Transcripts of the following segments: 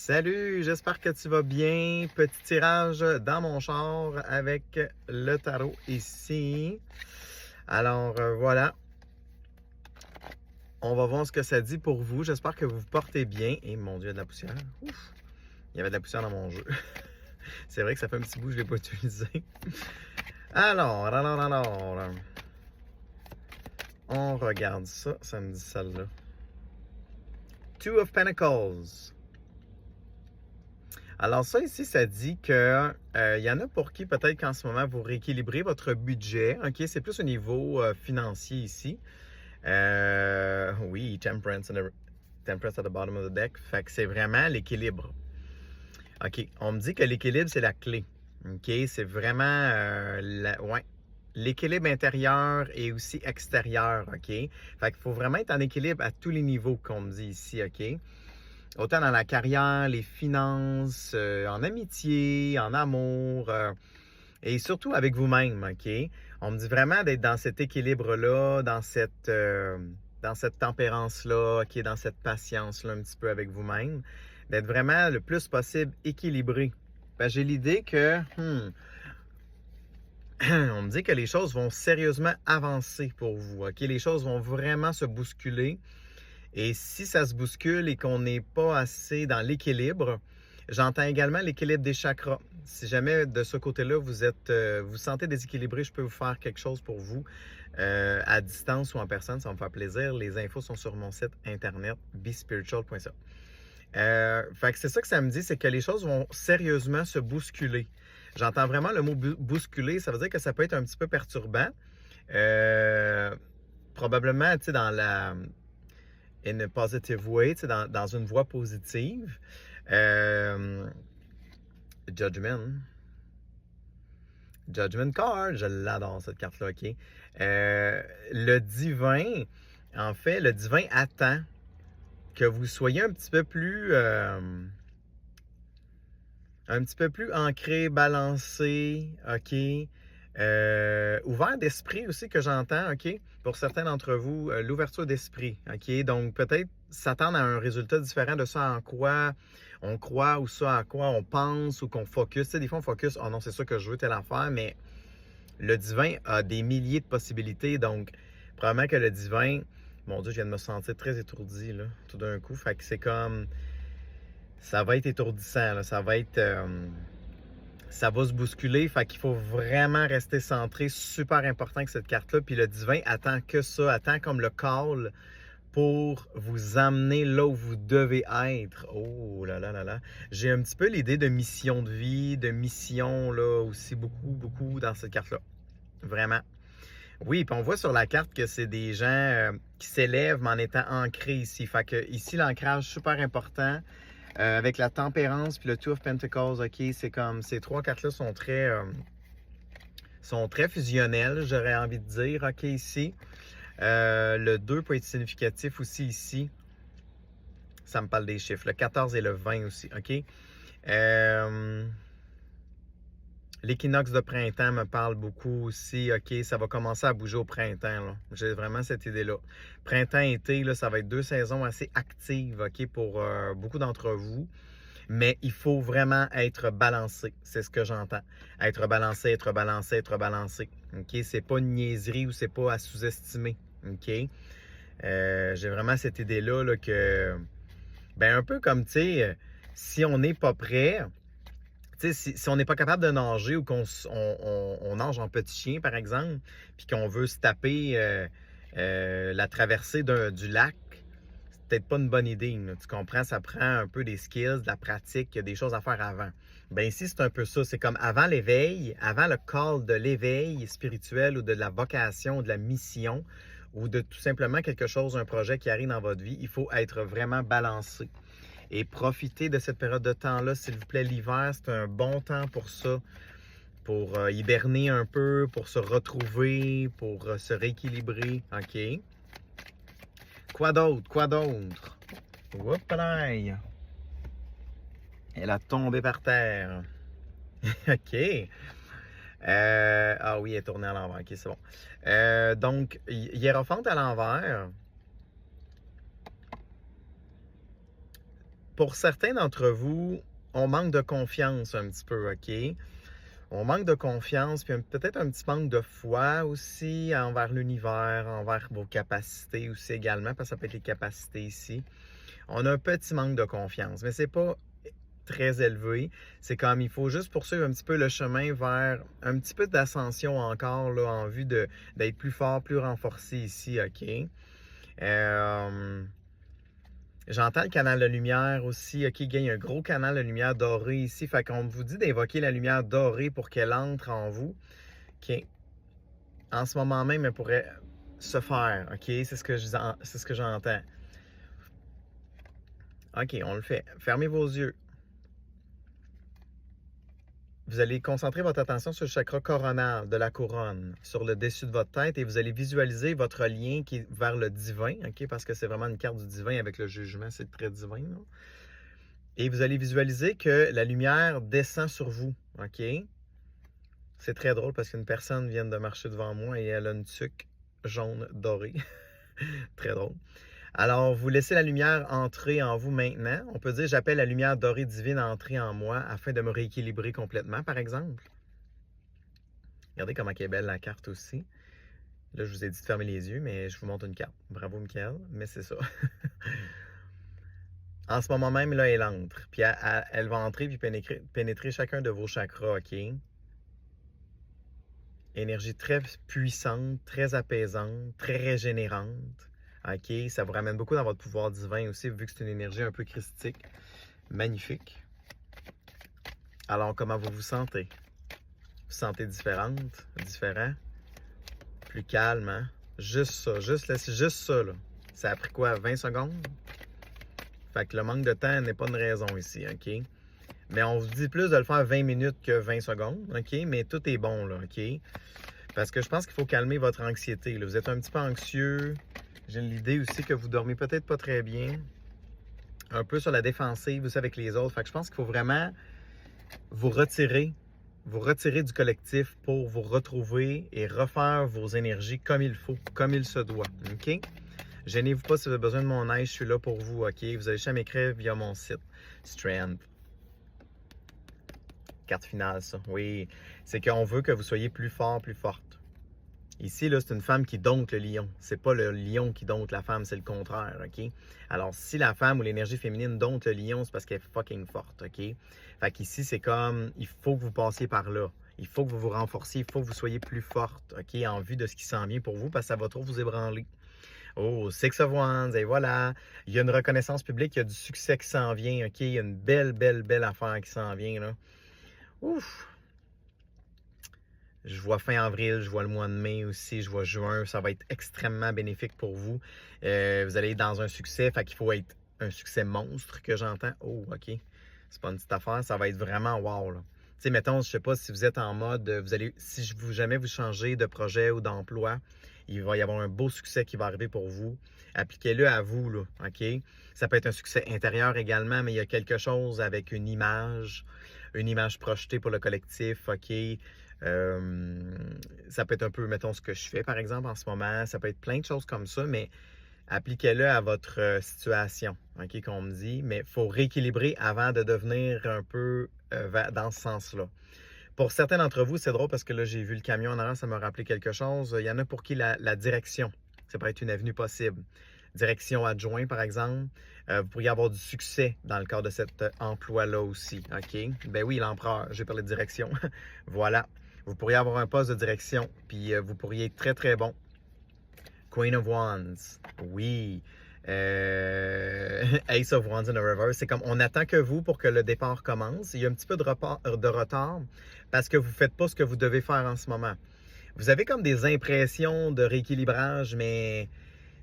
Salut, j'espère que tu vas bien. Petit tirage dans mon char avec le tarot ici. Alors voilà, on va voir ce que ça dit pour vous. J'espère que vous vous portez bien. Et mon Dieu, il y a de la poussière. Ouf, il y avait de la poussière dans mon jeu. C'est vrai que ça fait un petit bout que je ne l'ai pas utilisé. Alors, on regarde ça. Ça me dit celle-là. Two of Pentacles. Alors ça ici, ça dit que y en a pour qui peut-être qu'en ce moment vous rééquilibrez votre budget. OK, c'est plus au niveau financier ici. Oui, temperance at the bottom of the deck. Fait que c'est vraiment l'équilibre. OK, on me dit que l'équilibre, c'est la clé. OK, c'est vraiment ouais, l'équilibre intérieur et aussi extérieur. OK, fait qu'il faut vraiment être en équilibre à tous les niveaux qu'on me dit ici. OK. Autant dans la carrière, les finances, en amitié, en amour, et surtout avec vous-même, OK? On me dit vraiment d'être dans cet équilibre-là, dans cette tempérance-là, OK? Dans cette patience-là un petit peu avec vous-même. D'être vraiment le plus possible équilibré. J'ai l'idée que, on me dit que les choses vont sérieusement avancer pour vous, OK? Les choses vont vraiment se bousculer. Et si ça se bouscule et qu'on n'est pas assez dans l'équilibre, j'entends également l'équilibre des chakras. Si jamais de ce côté-là, vous vous sentez déséquilibré, je peux vous faire quelque chose pour vous à distance ou en personne, ça va me faire plaisir. Les infos sont sur mon site internet bespiritual.ca. Fait que c'est ça que ça me dit, c'est que les choses vont sérieusement se bousculer. J'entends vraiment le mot bousculer, ça veut dire que ça peut être un petit peu perturbant. Probablement, tu sais, dans la in a positive way, dans une voie positive. Judgment. Judgment card, je l'adore cette carte-là, OK? Le divin, en fait, le divin attend que vous soyez un petit peu plus ancré, balancé, OK? Ouvert d'esprit aussi que j'entends, OK? Pour certains d'entre vous, l'ouverture d'esprit, OK? Donc, peut-être s'attendre à un résultat différent de ça en quoi on croit ou ça à quoi on pense ou qu'on focus. Tu sais, des fois, on focus, oh non, c'est ça que je veux, telle affaire, mais le divin a des milliers de possibilités. Donc, probablement que le divin, mon Dieu, je viens de me sentir très étourdi, là, tout d'un coup. Fait que c'est comme, ça va être étourdissant, là, ça va être... ça va se bousculer, fait qu'il faut vraiment rester centré, super important que cette carte-là. Puis le divin attend que ça, attend comme le call pour vous amener là où vous devez être. Oh là là là là. J'ai un petit peu l'idée de mission de vie, de mission là aussi beaucoup dans cette carte-là. Vraiment. Oui, puis on voit sur la carte que c'est des gens qui s'élèvent mais en étant ancrés ici. Fait que ici, l'ancrage super important. Avec la tempérance puis le Two of Pentacles, OK, c'est comme ces trois cartes-là sont très fusionnelles, j'aurais envie de dire, OK, ici. Le 2 peut être significatif aussi ici. Ça me parle des chiffres. Le 14 et le 20 aussi, OK? L'équinoxe de printemps me parle beaucoup aussi. OK, ça va commencer à bouger au printemps, là. J'ai vraiment cette idée-là. Printemps-été, là, ça va être deux saisons assez actives, OK, pour beaucoup d'entre vous. Mais il faut vraiment être balancé. C'est ce que j'entends. Être balancé, être balancé, être balancé. OK? C'est pas une niaiserie ou c'est pas à sous-estimer. OK? J'ai vraiment cette idée-là là, que, ben un peu comme, tu sais, si on n'est pas prêt, tu sais, si on n'est pas capable de nager ou on nage en petit chien, par exemple, puis qu'on veut se taper la traversée du lac, c'est peut-être pas une bonne idée. Là. Tu comprends? Ça prend un peu des skills, de la pratique, il y a des choses à faire avant. Ben ici, c'est un peu ça. C'est comme avant l'éveil, avant le call de l'éveil spirituel ou de la vocation, de la mission, ou de tout simplement quelque chose, un projet qui arrive dans votre vie, il faut être vraiment balancé. Et profitez de cette période de temps-là, s'il vous plaît. L'hiver, c'est un bon temps pour ça, pour hiberner un peu, pour se retrouver, pour se rééquilibrer. OK? Quoi d'autre? Quoi d'autre? Oups là! Elle a tombé par terre. OK. Ah oui, elle est tournée à l'envers. OK, c'est bon. Donc, hiérophante à l'envers. pour certains d'entre vous, on manque de confiance un petit peu, OK? On manque de confiance, puis peut-être un petit manque de foi aussi envers l'univers, envers vos capacités aussi également, parce que ça peut être les capacités ici. On a un petit manque de confiance, mais c'est pas très élevé. C'est comme il faut juste poursuivre un petit peu le chemin vers un petit peu d'ascension encore là, en vue d'être plus fort, plus renforcé ici, OK? J'entends le canal de lumière aussi, OK? Il y a un gros canal de lumière dorée ici. Fait qu'on vous dit d'invoquer la lumière dorée pour qu'elle entre en vous. OK? En ce moment même, elle pourrait se faire, OK? C'est ce que j'entends. OK, on le fait. Fermez vos yeux. Vous allez concentrer votre attention sur le chakra coronal de la couronne, sur le dessus de votre tête, et vous allez visualiser votre lien qui est vers le divin, OK? Parce que c'est vraiment une carte du divin avec le jugement, c'est très divin, là. Et vous allez visualiser que la lumière descend sur vous, OK? C'est très drôle parce qu'une personne vient de marcher devant moi et elle a une tuque jaune dorée. Très drôle. Alors, vous laissez la lumière entrer en vous maintenant. On peut dire, j'appelle la lumière dorée divine entrer en moi afin de me rééquilibrer complètement, par exemple. Regardez comment elle est belle la carte aussi. Là, je vous ai dit de fermer les yeux, mais je vous montre une carte. Bravo, Michael, mais c'est ça. En ce moment même, là, elle entre. Puis elle va entrer puis pénétrer chacun de vos chakras, OK? Énergie très puissante, très apaisante, très régénérante. OK? Ça vous ramène beaucoup dans votre pouvoir divin aussi, vu que c'est une énergie un peu christique. Magnifique. Alors, comment vous vous sentez? Vous vous sentez différente, différent, plus calme, hein? Juste ça, juste ça, là. Ça a pris quoi, 20 secondes? Fait que le manque de temps n'est pas une raison ici, OK? Mais on vous dit plus de le faire 20 minutes que 20 secondes, OK? Mais tout est bon, là, OK? Parce que je pense qu'il faut calmer votre anxiété, là. Vous êtes un petit peu anxieux. J'ai l'idée aussi que vous dormez peut-être pas très bien. Un peu sur la défensive aussi avec les autres. Fait que je pense qu'il faut vraiment vous retirer du collectif pour vous retrouver et refaire vos énergies comme il faut, comme il se doit, OK? Gênez-vous pas si vous avez besoin de mon aide, je suis là pour vous, OK? Vous allez juste m'écrire via mon site, Strand. Carte finale, ça. Oui, c'est qu'on veut que vous soyez plus fort, plus forte. Ici, là, c'est une femme qui dompte le lion. C'est pas le lion qui dompte la femme, c'est le contraire, OK? Alors, si la femme ou l'énergie féminine dompte le lion, c'est parce qu'elle est fucking forte, OK? Fait qu'ici, c'est comme, il faut que vous passiez par là. Il faut que vous vous renforciez, il faut que vous soyez plus forte, OK? En vue de ce qui s'en vient pour vous, parce que ça va trop vous ébranler. Oh, Six of Wands, et voilà. Il y a une reconnaissance publique, il y a du succès qui s'en vient, OK? Il y a une belle, belle, belle affaire qui s'en vient, là. Ouf! Je vois fin avril, je vois le mois de mai aussi, je vois juin. Ça va être extrêmement bénéfique pour vous. Vous allez être dans un succès, fait qu'il faut être un succès monstre que j'entends. Oh, OK. C'est pas une petite affaire, ça va être vraiment wow, là. Tu sais, mettons, je sais pas si vous êtes en mode, si jamais vous changez de projet ou d'emploi, il va y avoir un beau succès qui va arriver pour vous. Appliquez-le à vous, là, OK? Ça peut être un succès intérieur également, mais il y a quelque chose avec une image projetée pour le collectif, OK? Ça peut être un peu, mettons, ce que je fais, par exemple, en ce moment. Ça peut être plein de choses comme ça, mais appliquez-le à votre situation, OK, qu'on me dit. Mais il faut rééquilibrer avant de devenir un peu dans ce sens-là. Pour certains d'entre vous, c'est drôle parce que là, j'ai vu le camion en arrière, ça m'a rappelé quelque chose. Il y en a pour qui la direction, ça peut être une avenue possible. Direction adjoint, par exemple. Vous pourriez avoir du succès dans le cadre de cet emploi-là aussi, OK? Ben oui, l'empereur, j'ai parlé de direction. Voilà. Vous pourriez avoir un poste de direction, puis vous pourriez être très, très bon. Queen of Wands, oui. Ace of Wands in a reverse. C'est comme, on attend que vous pour que le départ commence. Il y a un petit peu de retard parce que vous ne faites pas ce que vous devez faire en ce moment. Vous avez comme des impressions de rééquilibrage, mais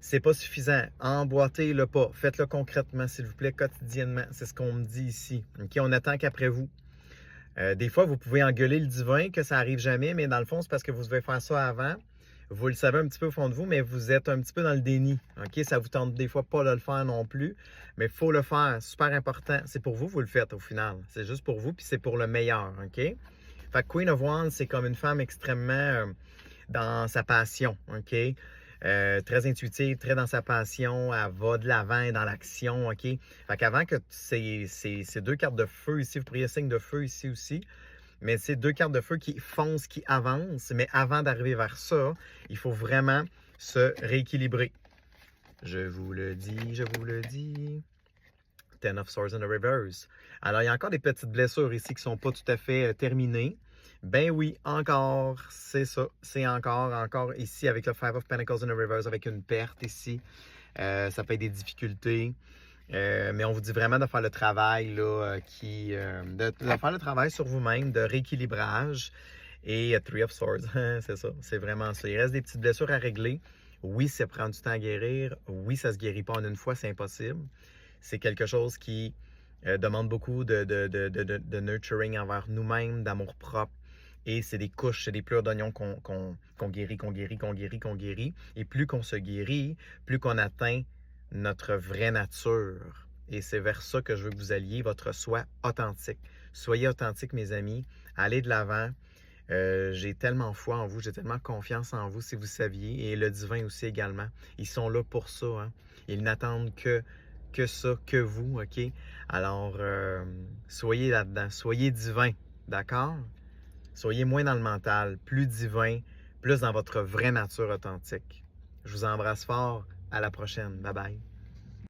c'est pas suffisant. Emboîtez-le pas. Faites-le concrètement, s'il vous plaît, quotidiennement. C'est ce qu'on me dit ici. OK? On attend qu'après vous. Des fois, vous pouvez engueuler le divin que ça arrive jamais, mais dans le fond, c'est parce que vous devez faire ça avant. Vous le savez un petit peu au fond de vous, mais vous êtes un petit peu dans le déni. OK? Ça vous tente des fois pas de le faire non plus, mais il faut le faire. Super important. C'est pour vous, vous le faites au final. C'est juste pour vous, puis c'est pour le meilleur. OK? Fait que Queen of Wands, c'est comme une femme extrêmement dans sa passion. OK? très intuitive, très dans sa passion, elle va de l'avant dans l'action, OK? Fait qu'avant que ces deux cartes de feu ici, vous pourriez signe de feu ici aussi, mais c'est deux cartes de feu qui foncent, qui avancent, mais avant d'arriver vers ça, il faut vraiment se rééquilibrer. Je vous le dis, je vous le dis. Ten of Swords in the Reverse. Alors, il y a encore des petites blessures ici qui ne sont pas tout à fait terminées. Ben oui, encore, c'est ça. C'est encore ici avec le Five of Pentacles in the Reverse, avec une perte ici. Ça peut être des difficultés. Mais on vous dit vraiment de faire le travail, là, de faire le travail sur vous-même, de rééquilibrage. Et Three of Swords, c'est ça, c'est vraiment ça. Il reste des petites blessures à régler. Oui, ça prend du temps à guérir. Oui, ça ne se guérit pas en une fois, c'est impossible. C'est quelque chose qui demande beaucoup de nurturing envers nous-mêmes, d'amour propre. Et c'est des couches, c'est des pleurs d'oignons qu'on guérit, qu'on guérit, qu'on guérit, qu'on guérit. Et plus qu'on se guérit, plus qu'on atteint notre vraie nature. Et c'est vers ça que je veux que vous alliez, votre soi authentique. Soyez authentique, mes amis. Allez de l'avant. J'ai tellement foi en vous, j'ai tellement confiance en vous, si vous saviez. Et le divin aussi également. Ils sont là pour ça. Hein. Ils n'attendent que ça, que vous, OK? Alors, soyez là-dedans. Soyez divin, d'accord? Soyez moins dans le mental, plus divin, plus dans votre vraie nature authentique. Je vous embrasse fort. À la prochaine. Bye bye.